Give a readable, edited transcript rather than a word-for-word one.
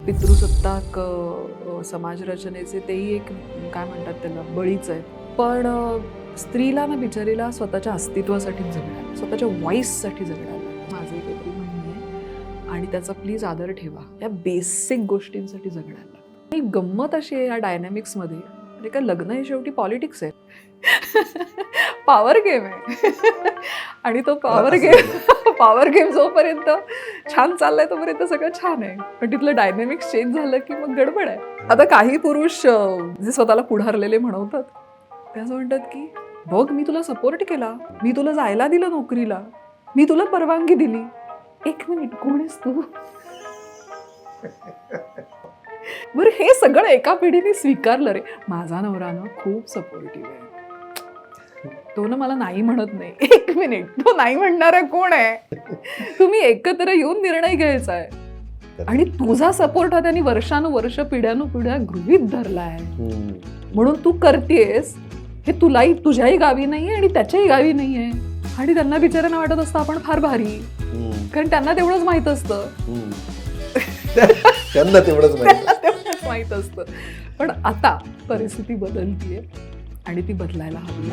पितृसत्ताक समाजरचनेचे तेही एक काय म्हणतात त्याला बळीच आहे. पण स्त्रीला ना बिचारीला स्वतःच्या अस्तित्वासाठी जगणार, स्वतःच्या व्हॉइससाठी जगणार माझं एक काहीतरी म्हणणं आहे. आणि त्याचा प्लीज आदर ठेवा. या बेसिक गोष्टींसाठी जगणार लागतं. ही गंमत अशी आहे या डायनॅमिक्समध्ये, म्हणजे काय लग्न हे शेवटी पॉलिटिक्स आहे. पॉवर गेम आहे. आणि तो पॉवर गेम जोपर्यंत छान चाललाय तोपर्यंत सगळं छान आहे. पण तिथलं डायनॅमिक्स चेंज झालं की मग गडबड आहे. आता काही पुरुष जे स्वतःला पुढारलेले म्हणवतात ते असं म्हणतात की बघ मी तुला सपोर्ट केला, मी तुला जायला दिलं नोकरीला, मी तुला परवानगी दिली. एक मिनिट, कोण आहेस तू? बरं हे सगळं एका पिढीने स्वीकारलं रे. माझा नवरा ना खूप सपोर्टिव्ह आहे, तो ना मला नाही म्हणत नाही. एक मिनिट, तो नाही म्हणणारा कोण आहे? तुम्ही एकत्र येऊन निर्णय घ्यायचा आहे आणि तुझा सपोर्ट हा त्यांनी वर्षानुवर्ष पिढ्यानुपिढ्या गृहीत धरलाय म्हणून तू करतेस. हे तुलाही तुझ्याही गावी नाहीये आणि त्याच्याही गावी नाहीये. आणि त्यांना बिचाऱ्यांना वाटत असतं आपण फार भारी, कारण त्यांना तेवढंच माहित असतं. त्यांना तेवढंच माहित असतं. पण आता परिस्थिती बदलतीये आणि ती बदलायला हवी.